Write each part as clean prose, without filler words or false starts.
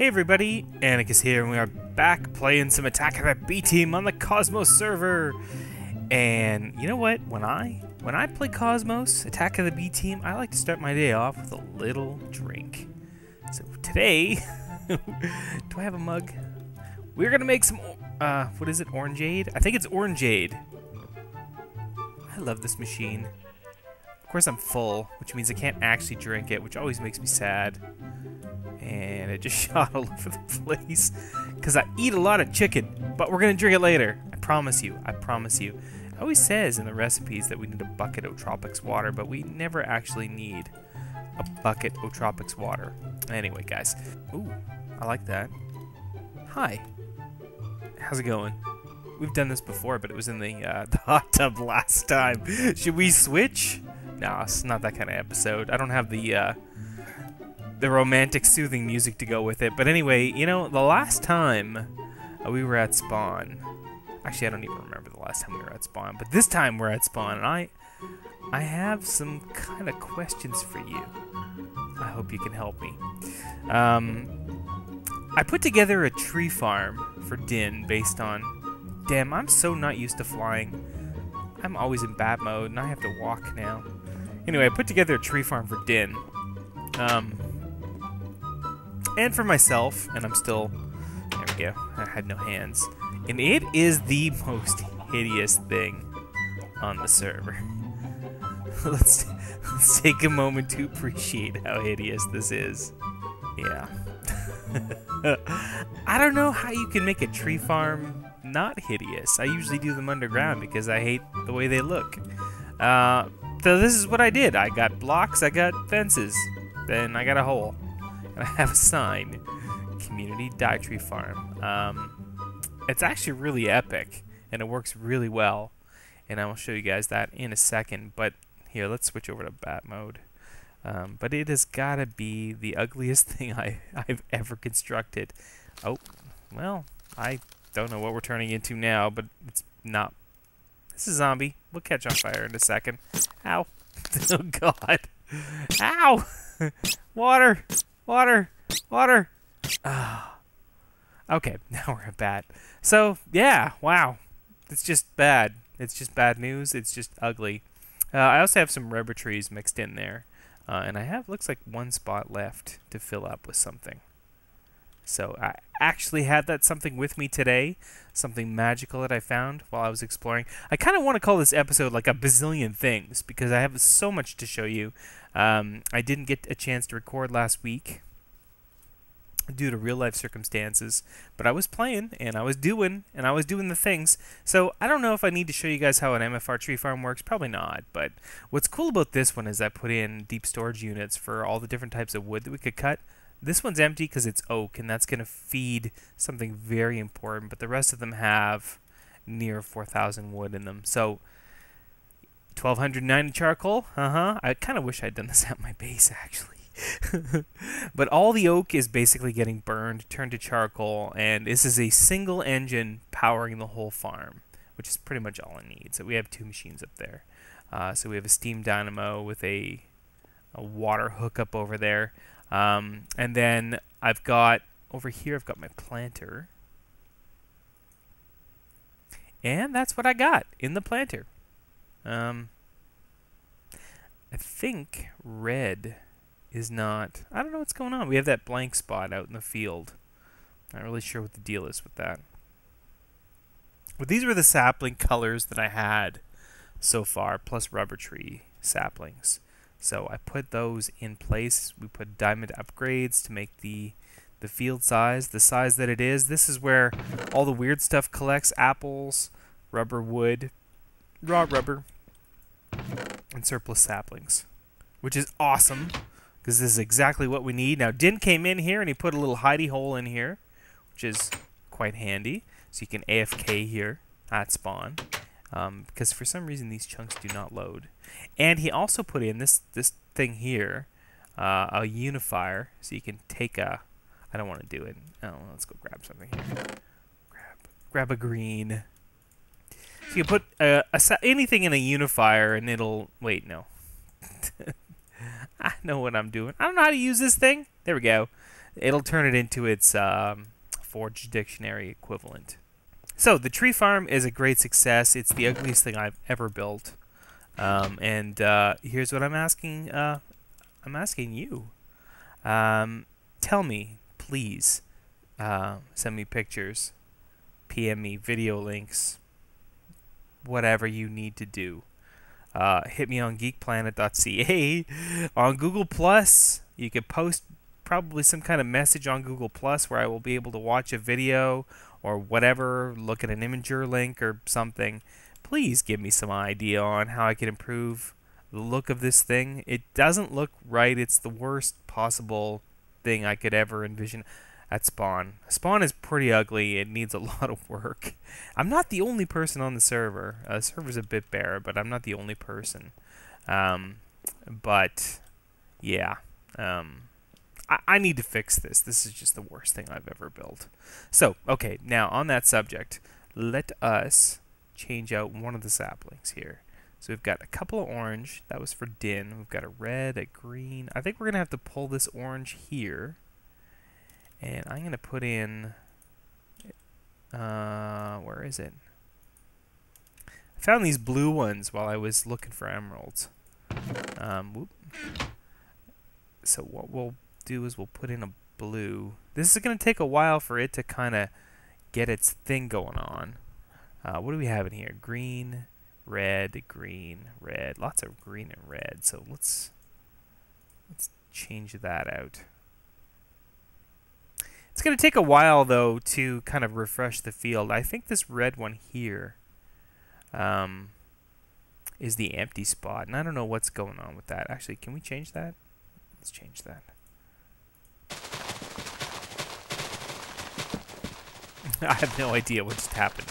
Hey everybody, Antikas here, and we are back playing some Attack of the B-Team on the Cosmos server. And you know what? When I play Cosmos, Attack of the B-Team, I like to start my day off with a little drink. So today, do I have a mug? We're gonna make some, what is it, orangeade? I think it's orangeade. I love this machine. Of course I'm full, which means I can't actually drink it, which always makes me sad. And it just shot all over the place because I eat a lot of chicken, but we're gonna drink it later. I promise you. I promise you. It always says in the recipes that we need a bucket of tropics water, but we never actually need a bucket of tropics water. Anyway, guys. Ooh, I like that. Hi. How's it going? We've done this before, but it was in the hot tub last time. Should we switch? No, it's not that kind of episode. I don't have the romantic, soothing music to go with it. But anyway, you know, the last time we were at spawn, actually I don't even remember the last time we were at spawn, but this time we're at spawn, and I have some kind of questions for you. I hope you can help me. I put together a tree farm for Din based on, damn, I'm so not used to flying. I'm always in bat mode, and I have to walk now. Anyway, I put together a tree farm for Din. And for myself, and I'm still, there we go, I had no hands. And it is the most hideous thing on the server. let's take a moment to appreciate how hideous this is. Yeah. I don't know how you can make a tree farm not hideous. I usually do them underground because I hate the way they look. So this is what I did. I got blocks, I got fences, then I got a hole. And I have a sign, Community Dye Tree Farm. It's actually really epic, and it works really well. And I will show you guys that in a second. But here, let's switch over to bat mode. But it has got to be the ugliest thing I've ever constructed. Oh, well, I don't know what we're turning into now, but it's not. This is a zombie. We'll catch on fire in a second. Ow. Oh, God. Ow. Water. Water! Water! Ah. Okay, now we're at bat. So, yeah, wow. It's just bad. It's just bad news. It's just ugly. I also have some rubber trees mixed in there. And I have, looks like, one spot left to fill up with something. So, I actually had that something with me today. Something magical that I found while I was exploring. I kind of want to call this episode like a bazillion things because I have so much to show you. I didn't get a chance to record last week due to real life circumstances, but I was playing and I was doing the things. So I don't know if I need to show you guys how an MFR tree farm works. Probably not. But what's cool about this one is I put in deep storage units for all the different types of wood that we could cut. This one's empty because it's oak, and that's going to feed something very important, but the rest of them have near 4,000 wood in them. So 1,290 charcoal. I kind of wish I'd done this at my base, actually. But all the oak is basically getting burned, turned to charcoal, and this is a single engine powering the whole farm, which is pretty much all I need. So we have two machines up there. So we have a steam dynamo with a water hookup over there. And then I've got, over here, I've got my planter. And that's what I got in the planter. I think red is not, I don't know what's going on. We have that blank spot out in the field. Not really sure what the deal is with that. But these were the sapling colors that I had so far, plus rubber tree saplings. So I put those in place. We put diamond upgrades to make the field size the size that it is. This is where all the weird stuff collects: apples, rubber wood, raw rubber, and surplus saplings, which is awesome because this is exactly what we need. Now, Din came in here and he put a little hidey hole in here, which is quite handy. So you can AFK here at spawn. Because for some reason these chunks do not load. And he also put in this thing here, a unifier, so you can take a, I don't want to do it. Oh, let's go grab something here. Grab a green. So you can put anything in a unifier and it'll, wait, no. I know what I'm doing. I don't know how to use this thing. There we go. it'll turn it into its Forge Dictionary equivalent. So the tree farm is a great success. It's the ugliest thing I've ever built. And here's what I'm asking. I'm asking you. Tell me, please. Send me pictures. PM me video links. Whatever you need to do. Hit me on geekplanet.ca. On Google Plus, you could post probably some kind of message on Google Plus where I will be able to watch a video or whatever, look at an Imager link or something. Please give me some idea on how I can improve the look of this thing. It doesn't look right. It's the worst possible thing I could ever envision. At Spawn. Spawn is pretty ugly. It needs a lot of work. I'm not the only person on the server. The server's a bit bare, but I'm not the only person. But, yeah. I need to fix this. This is just the worst thing I've ever built. So, okay, now on that subject, let us change out one of the saplings here. So we've got a couple of orange. That was for Din. We've got a red, a green. I think we're going to have to pull this orange here. And I'm going to put in, where is it? I found these blue ones while I was looking for emeralds. So what we'll do is we'll put in a blue. This is going to take a while for it to kind of get its thing going on. What do we have in here? Green, red, lots of green and red. So let's change that out. It's going to take a while, though, to kind of refresh the field. I think this red one here is the empty spot, and I don't know what's going on with that. Actually, can we change that? Let's change that. I have no idea what just happened.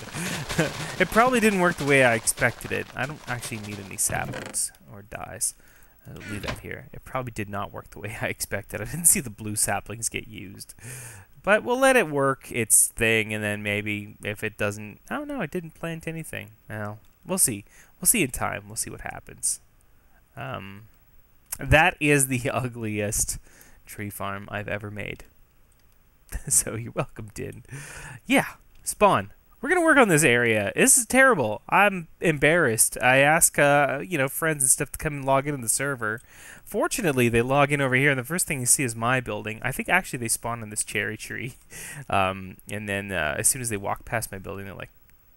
It probably didn't work the way I expected it. I don't actually need any saplings or dyes. I'll leave that here. It probably did not work the way I expected. I didn't see the blue saplings get used. But we'll let it work its thing, and then maybe if it doesn't... Oh, no, it didn't plant anything. Well, we'll see. We'll see in time. We'll see what happens. That is the ugliest tree farm I've ever made. So you're welcome, Din. Yeah, Spawn. We're going to work on this area. This is terrible. I'm embarrassed. I ask, friends and stuff to come and log into the server. Fortunately, they log in over here, and the first thing you see is my building. I think actually they spawn on this cherry tree. And then as soon as they walk past my building, they're like,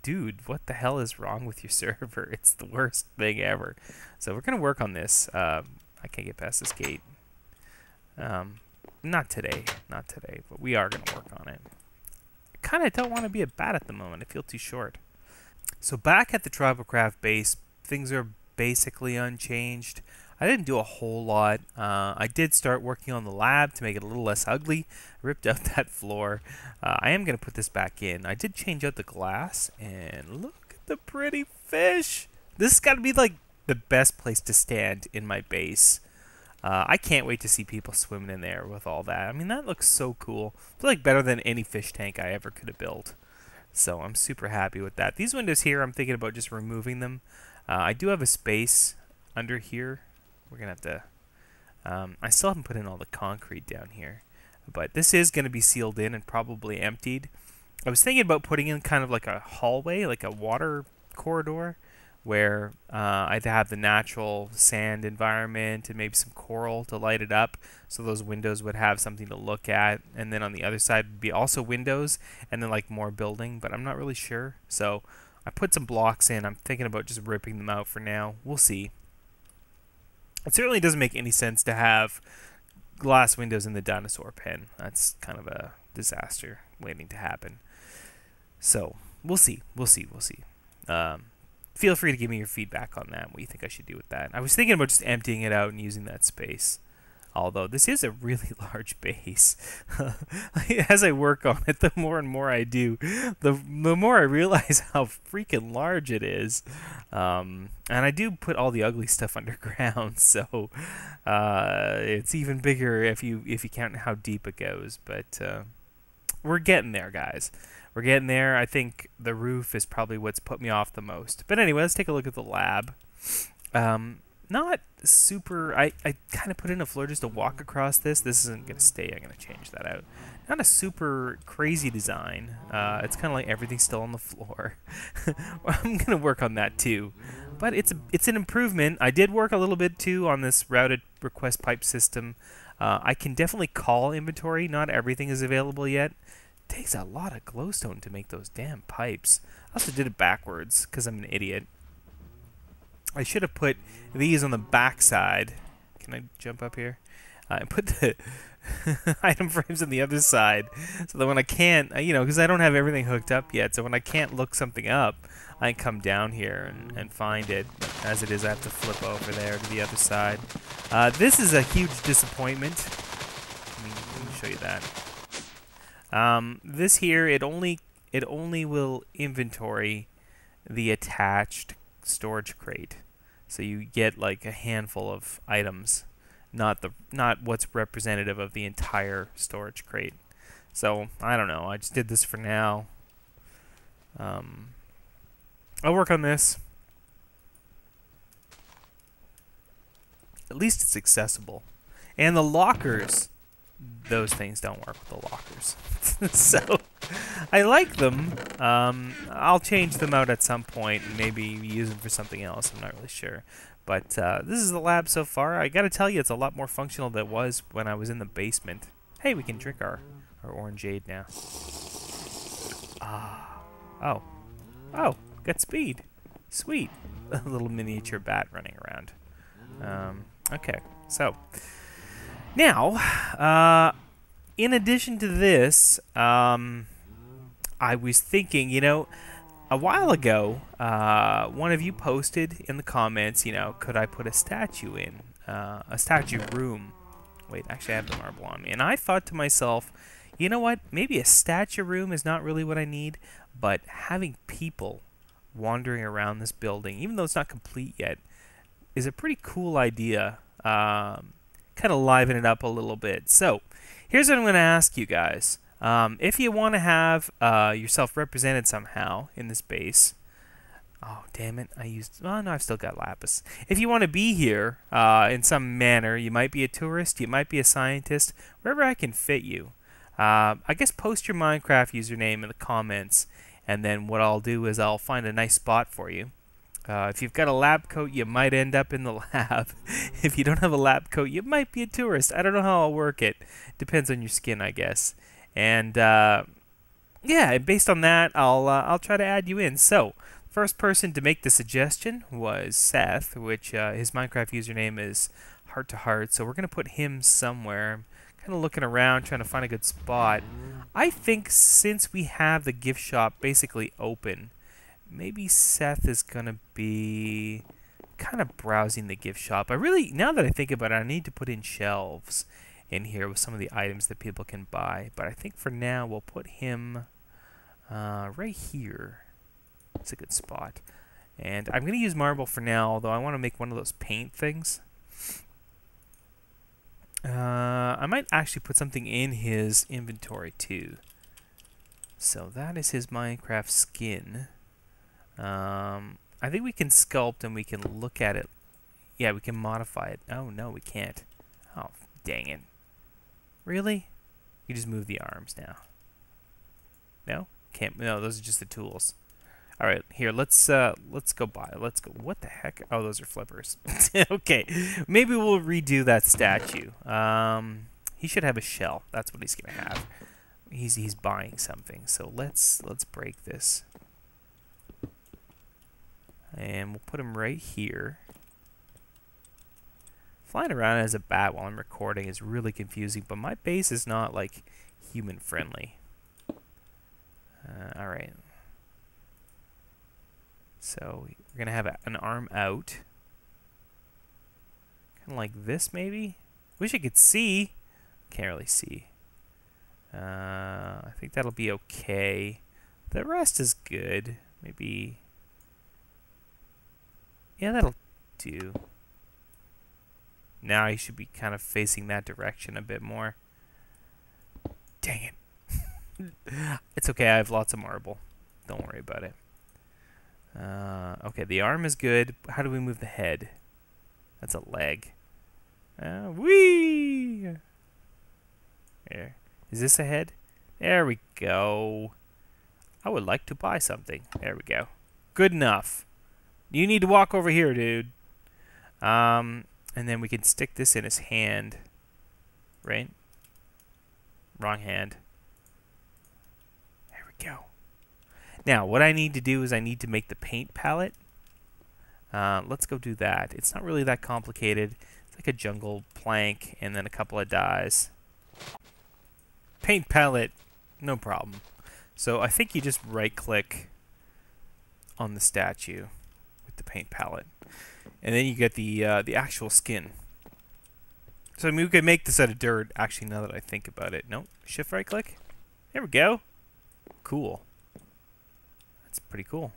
dude, what the hell is wrong with your server? It's the worst thing ever. So we're going to work on this. I can't get past this gate. Not today, but we are going to work on it. I kind of don't want to be a bat at the moment. I feel too short. So back at the Tribalcraft base, things are basically unchanged. I didn't do a whole lot. I did start working on the lab to make it a little less ugly. I ripped out that floor. I am going to put this back in. I did change out the glass, and look at the pretty fish. This has got to be like the best place to stand in my base. I can't wait to see people swimming in there with all that. I mean, that looks so cool. I feel like better than any fish tank I ever could have built. So I'm super happy with that. These windows here, I'm thinking about just removing them. I do have a space under here. We're going to have to... I still haven't put in all the concrete down here. But this is going to be sealed in and probably emptied. I was thinking about putting in kind of like a hallway, like a water corridor, where I'd have the natural sand environment and maybe some coral to light it up, so those windows would have something to look at. And then on the other side would be also windows, and then like more building, but I'm not really sure. So I put some blocks in. I'm thinking about just ripping them out for now. We'll see. It certainly doesn't make any sense to have glass windows in the dinosaur pen. That's kind of a disaster waiting to happen. So we'll see. Feel free to give me your feedback on that, what you think I should do with that. I was thinking about just emptying it out and using that space. Although this is a really large base. As I work on it, the more and more I do, the more I realize how freaking large it is. And I do put all the ugly stuff underground, so it's even bigger if you count how deep it goes. But we're getting there, guys. We're getting there. I think the roof is probably what's put me off the most. But anyway, let's take a look at the lab. not super. I kind of put in a floor just to walk across this. This isn't gonna stay. I'm gonna change that out. Not a super crazy design. It's kind of like everything's still on the floor. I'm gonna work on that too, but it's an improvement. I did work a little bit too on this routed request pipe system. I can definitely call inventory. Not everything is available yet. It takes a lot of glowstone to make those damn pipes. I also did it backwards because I'm an idiot. I should have put these on the back side. Can I jump up here? And put the item frames on the other side, so that when I can't, because I don't have everything hooked up yet, so when I can't look something up, I can come down here and find it. But as it is, I have to flip over there to the other side. This is a huge disappointment. Let me show you that. This here, it only will inventory the attached storage crate, so you get like a handful of items, not what's representative of the entire storage crate. So I don't know. I just did this for now. I'll work on this. At least it's accessible, and the lockers. Those things don't work with the lockers. So I like them. I'll change them out at some point and maybe use them for something else. I'm not really sure. But this is the lab so far. I gotta tell you, it's a lot more functional than it was when I was in the basement. Hey, we can drink our orangeade now. Oh. Got speed. Sweet. A little miniature bat running around. Okay, so now, in addition to this, I was thinking, a while ago, one of you posted in the comments, could I put a statue in, a statue room? Wait, actually I have the marble on me. And I thought to myself, you know what, maybe a statue room is not really what I need, but having people wandering around this building, even though it's not complete yet, is a pretty cool idea. Kind of liven it up a little bit. So here's what I'm going to ask you guys. If you want to have yourself represented somehow in this base, oh damn it, oh no, I've still got lapis. If you want to be here in some manner, you might be a tourist, you might be a scientist, wherever I can fit you. I guess post your Minecraft username in the comments, and then what I'll do is I'll find a nice spot for you. If you've got a lab coat, you might end up in the lab. If you don't have a lab coat, you might be a tourist. I don't know how I'll work it. Depends on your skin, I guess. And yeah, based on that, I'll try to add you in. So, first person to make the suggestion was Seth, which his Minecraft username is heart to heart. So we're gonna put him somewhere. I'm kind of looking around, trying to find a good spot. I think since we have the gift shop basically open, maybe Seth is going to be kind of browsing the gift shop. Now that I think about it, I need to put in shelves in here with some of the items that people can buy. But I think for now, we'll put him right here. It's a good spot. And I'm going to use marble for now, although I want to make one of those paint things. I might actually put something in his inventory too. So that is his Minecraft skin. I think we can sculpt and we can look at it. Yeah, we can modify it. Oh, no, we can't. Oh, dang it. Really? You just move the arms now. No? Can't. No, those are just the tools. All right, here, let's go by. Let's go. What the heck? Oh, those are flippers. Okay, maybe we'll redo that statue. He should have a shell. That's what he's gonna have. He's buying something. So let's break this. And we'll put him right here. Flying around as a bat while I'm recording is really confusing, but my base is not, like, human-friendly. Alright. So, we're going to have an arm out. Kind of like this, maybe? Wish I could see. Can't really see. I think that'll be okay. The rest is good. Maybe... yeah, that'll do. Now he should be kind of facing that direction a bit more. Dang it. It's okay, I have lots of marble. Don't worry about it. Okay, the arm is good. How do we move the head? That's a leg. Whee! There. Is this a head? There we go. I would like to buy something. There we go. Good enough. You need to walk over here, dude. And then we can stick this in his hand. Right? Wrong hand. There we go. Now, what I need to do is I need to make the paint palette. Let's go do that. It's not really that complicated. It's like a jungle plank and then a couple of dyes. Paint palette, no problem. So I think you just right-click on the statue with the paint palette, and then you get the actual skin. So I mean, we could make this out of dirt. Actually, now that I think about it, nope. Shift right-click. There we go. Cool. That's pretty cool.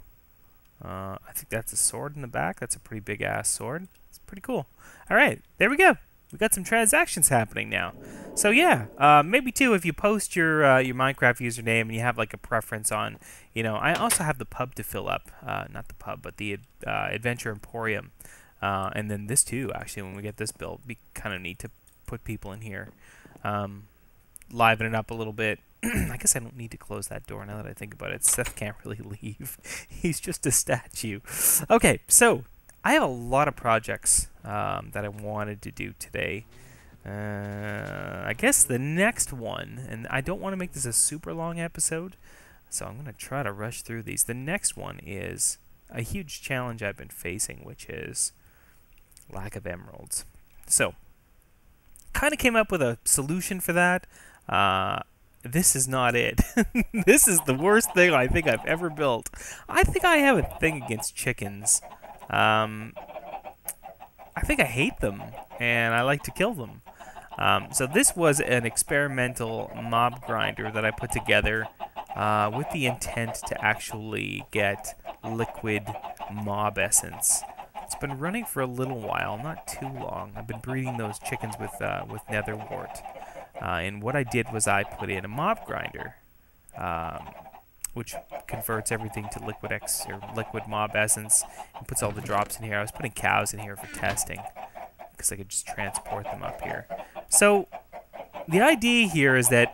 I think that's a sword in the back. That's a pretty big-ass sword. It's pretty cool. All right, there we go. We got some transactions happening now. So yeah, maybe too if you post your Minecraft username and you have like a preference on, you know, I also have the pub to fill up, not the pub, but the Adventure Emporium, and then this too. Actually, when we get this built, it'd be kind of neat to put people in here, liven it up a little bit. I guess I don't need to close that door now that I think about it. Seth can't really leave. He's just a statue. Okay, so I have a lot of projects that I wanted to do today. I guess the next one, and I don't want to make this a super long episode, so I'm going to try to rush through these. The next one is a huge challenge I've been facing, which is lack of emeralds. So, kind of came up with a solution for that. This is not it. This is the worst thing I think I've ever built. I think I have a thing against chickens. I think I hate them, and I like to kill them. So this was an experimental mob grinder that I put together with the intent to actually get liquid mob essence. It's been running for a little while, not too long. I've been breeding those chickens with nether wart. And what I did was I put in a mob grinder, which converts everything to liquid mob essence and puts all the drops in here. I was putting cows in here for testing because I could just transport them up here. So the idea here is that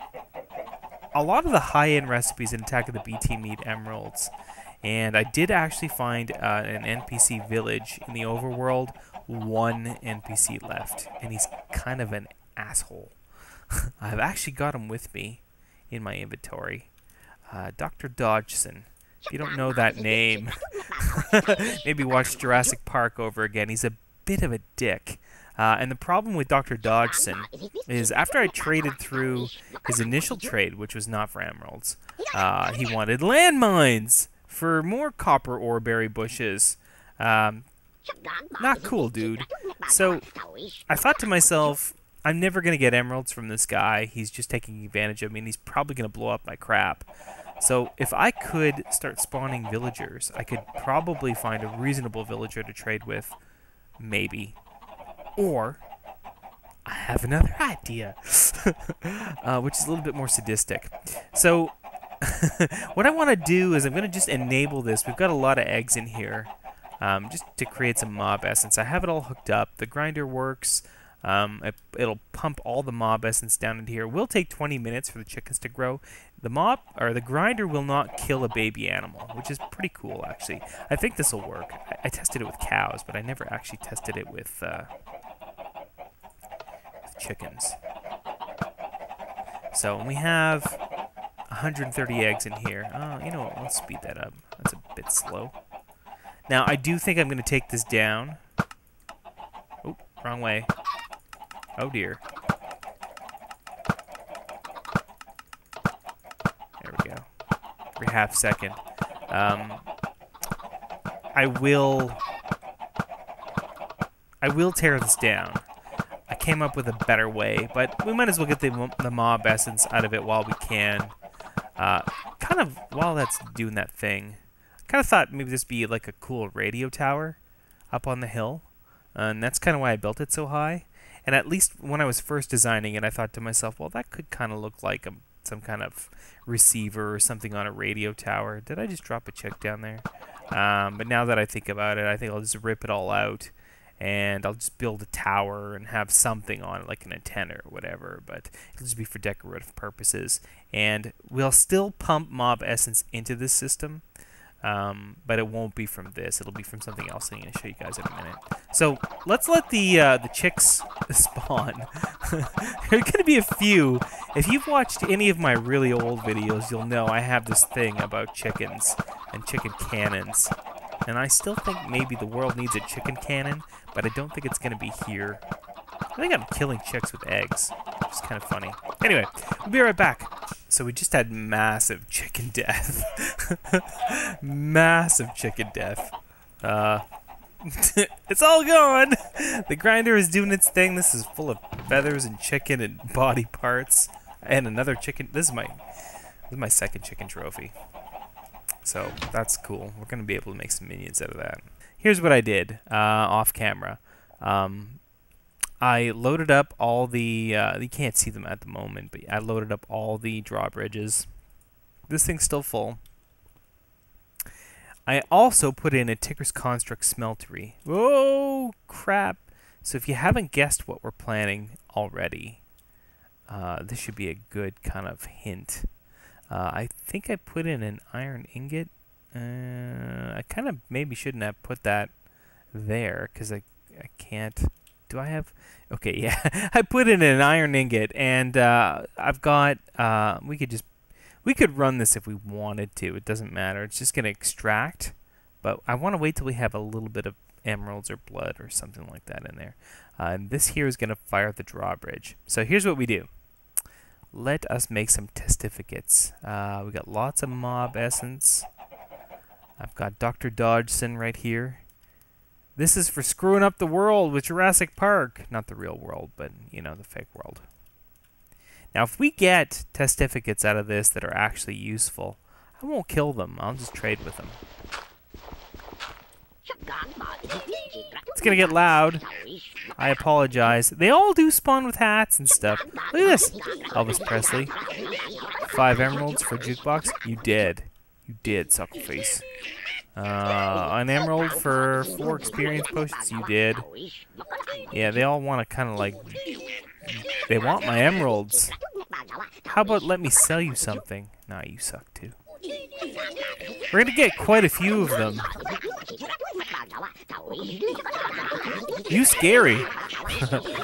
a lot of the high-end recipes in Attack of the BT need emeralds, and I did actually find an NPC village in the overworld. One NPC left, and he's kind of an asshole. I've actually got him with me in my inventory. Dr. Dodgson. If you don't know that name, maybe watch Jurassic Park over again. He's a bit of a dick. And the problem with Dr. Dodgson is after I traded through his initial trade, which was not for emeralds, he wanted landmines for more copper ore berry bushes. Not cool, dude. So I thought to myself, I'm never going to get emeralds from this guy. He's just taking advantage of me, and he's probably going to blow up my crap. So if I could start spawning villagers, I could probably find a reasonable villager to trade with, maybe. Or I have another idea, which is a little bit more sadistic. So what I want to do is I'm going to just enable this. We've got a lot of eggs in here, just to create some mob essence. I have it all hooked up. The grinder works. It'll pump all the mob essence down into here. It will take 20 minutes for the chickens to grow. The grinder will not kill a baby animal, which is pretty cool, actually. I think this will work. I tested it with cows, but I never actually tested it with chickens. So we have 130 eggs in here. You know what? Let's speed that up. That's a bit slow. Now, I do think I'm going to take this down. Oh, wrong way. Oh dear. There we go. Every half second. I will tear this down. I came up with a better way, but we might as well get the mob essence out of it while we can. Kind of while that's doing that thing. I kind of thought maybe this would be like a cool radio tower up on the hill. And that's kind of why I built it so high. And at least when I was first designing it, I thought to myself, well, that could kind of look like some kind of receiver or something on a radio tower. Did I just drop a chick down there? But now that I think about it, I think I'll just rip it all out and I'll just build a tower and have something on it, like an antenna or whatever, but it'll just be for decorative purposes. And we'll still pump mob essence into this system, but it won't be from this. It'll be from something else I'm going to show you guys in a minute. So let's let the chicks spawn. There are going to be a few. If you've watched any of my really old videos, you'll know I have this thing about chickens and chicken cannons. And I still think maybe the world needs a chicken cannon, but I don't think it's going to be here. I think I'm killing chicks with eggs, which is kind of funny. Anyway, we'll be right back. So we just had massive chicken death. Massive chicken death. It's all gone! The grinder is doing its thing. This is full of feathers and chicken and body parts. And another chicken. This is my second chicken trophy. So that's cool. We're going to be able to make some minions out of that. Here's what I did off camera. I loaded up all the, you can't see them at the moment, but I loaded up all the drawbridges. This thing's still full. I also put in a Ticker's Construct smeltery. Oh, crap. So if you haven't guessed what we're planning already, this should be a good kind of hint. I think I put in an iron ingot. I kind of maybe shouldn't have put that there, because I can't. Do I have? Okay, yeah. I put in an iron ingot, and I've got, we could run this if we wanted to. It doesn't matter. It's just going to extract, but I want to wait till we have a little bit of emeralds or blood or something like that in there. And this here is going to fire the drawbridge. So here's what we do. Let us make some testificates. We got lots of mob essence. I've got Dr. Dodgson right here. This is for screwing up the world with Jurassic Park. Not the real world, but, you know, the fake world. Now, if we get testificates out of this that are actually useful, I won't kill them. I'll just trade with them. It's going to get loud. I apologize. They all do spawn with hats and stuff. Look at this. Elvis Presley. 5 emeralds for jukebox. You did. You did, Suckleface. An emerald for 4 experience potions. You did. Yeah, they all want to kind of like... They want my emeralds. How about let me sell you something? Nah, you suck too. We're going to get quite a few of them. You scary.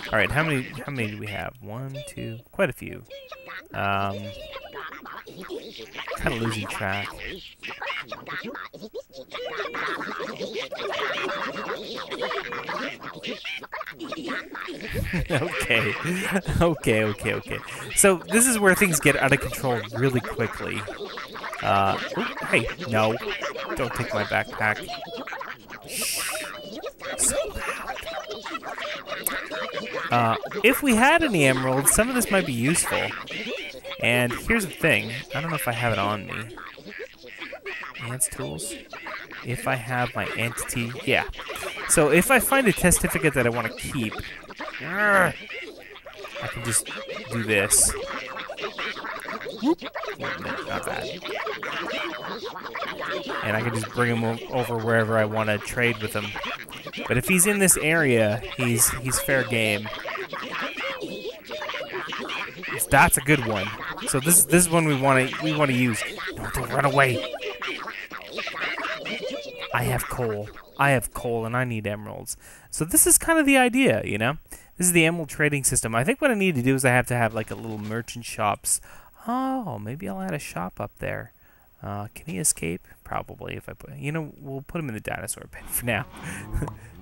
Alright, how many do we have? 1, 2, quite a few. Kind of losing track. Okay. So this is where things get out of control really quickly. Hey, no. Don't take my backpack. So loud. If we had any emeralds, some of this might be useful. And here's the thing. I don't know if I have it on me. Ants tools. If I have my entity, yeah. So if I find a testificate that I want to keep, I can just do this. Whoop. Not bad. And I can just bring him over wherever I want to trade with him. But if he's in this area, he's fair game. That's a good one. So this is one we want to use. Don't run away. I have coal, and I need emeralds. So this is kind of the idea, you know. This is the emerald trading system. I think what I need to do is I have to have like a little merchant shops. Oh, maybe I'll add a shop up there. Can he escape? Probably if I put. You know, we'll put him in the dinosaur pen for now.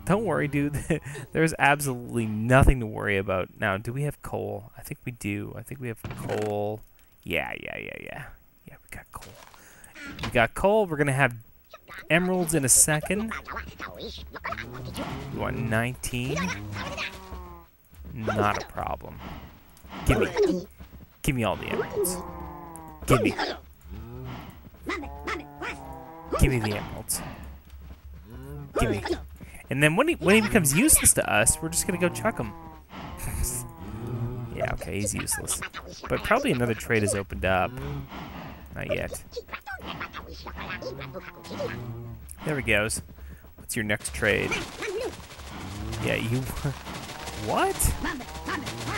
Don't worry, dude. There's absolutely nothing to worry about. Now, do we have coal? I think we do. I think we have coal. Yeah. Yeah, we got coal. We got coal. We're gonna have emeralds in a second. You want 19? Not a problem. Give me all the emeralds. Give me the emeralds. Give me. And then when he becomes useless to us, we're just gonna go chuck him. Yeah, okay, he's useless. But probably another trade has opened up. Not yet. There he goes. What's your next trade? Yeah, you... What?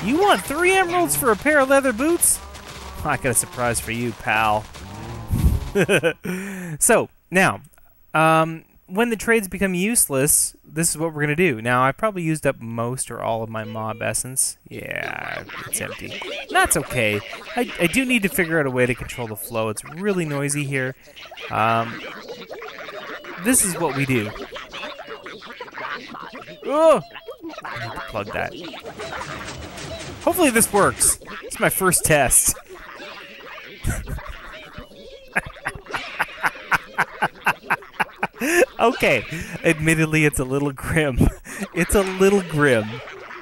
You want 3 emeralds for a pair of leather boots? I got a surprise for you, pal. So, now, when the trades become useless, this is what we're going to do. Now, I probably used up most or all of my mob essence. Yeah, it's empty. That's okay. I do need to figure out a way to control the flow. It's really noisy here. This is what we do. Oh! I need to plug that. Hopefully this works. It's my first test. Okay, admittedly, it's a little grim. It's a little grim.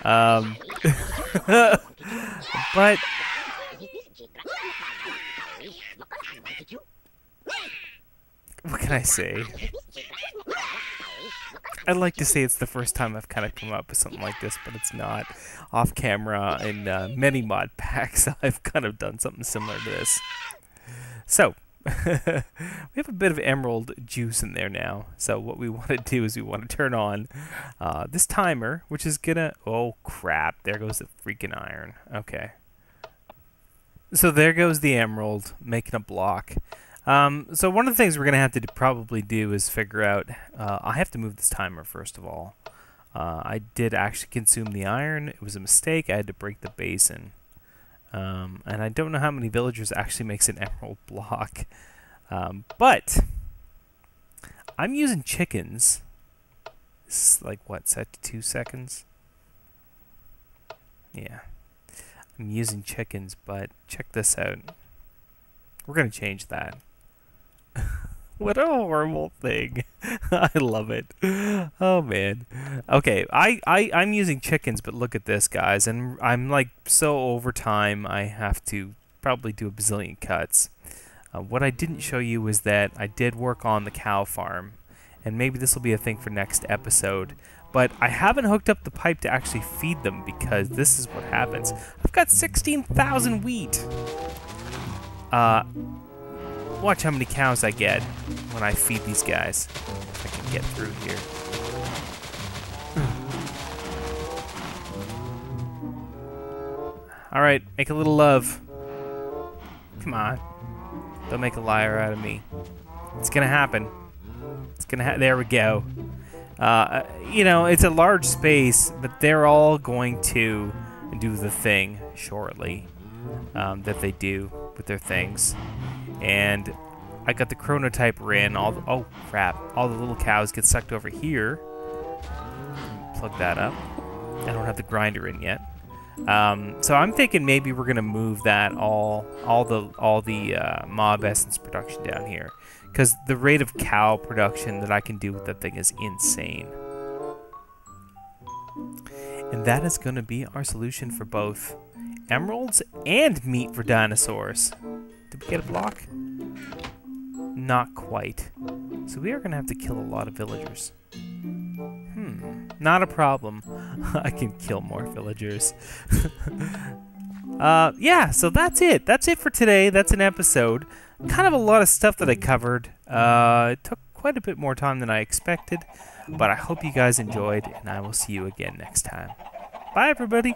But what can I say? I'd like to say it's the first time I've kind of come up with something like this, but it's not. Off camera, in many mod packs, I've kind of done something similar to this. So, we have a bit of emerald juice in there now. So what we want to do is we want to turn on this timer, which is gonna... Oh, crap. There goes the freaking iron. Okay. So there goes the emerald, making a block. So one of the things we're going to have to probably do is figure out... I have to move this timer, first of all. I did actually consume the iron. It was a mistake. I had to break the basin. And I don't know how many villagers actually makes an emerald block. But I'm using chickens. This is like, what, set to 2 seconds? Yeah. I'm using chickens, but check this out. We're going to change that. What a horrible thing. I love it. Oh, man. Okay, I'm using chickens, but look at this, guys. And I'm, like, so over time, I have to probably do a bazillion cuts. What I didn't show you was that I did work on the cow farm. And maybe this will be a thing for next episode. But I haven't hooked up the pipe to actually feed them because this is what happens. I've got 16,000 wheat. Watch how many cows I get when I feed these guys. If I can get through here. Alright, make a little love. Come on. Don't make a liar out of me. It's gonna happen. It's gonna there we go. You know, it's a large space, but they're all going to do the thing shortly that they do with their things. And I got the chronotyper in. Oh crap! All the little cows get sucked over here. Plug that up. I don't have the grinder in yet. So I'm thinking maybe we're gonna move that all the mob essence production down here, because the rate of cow production that I can do with that thing is insane. And that is gonna be our solution for both emeralds and meat for dinosaurs. Did we get a block? Not quite. So we are going to have to kill a lot of villagers. Not a problem. I can kill more villagers. Yeah, so that's it. That's it for today. That's an episode. Kind of a lot of stuff that I covered. It took quite a bit more time than I expected. But I hope you guys enjoyed, and I will see you again next time. Bye, everybody.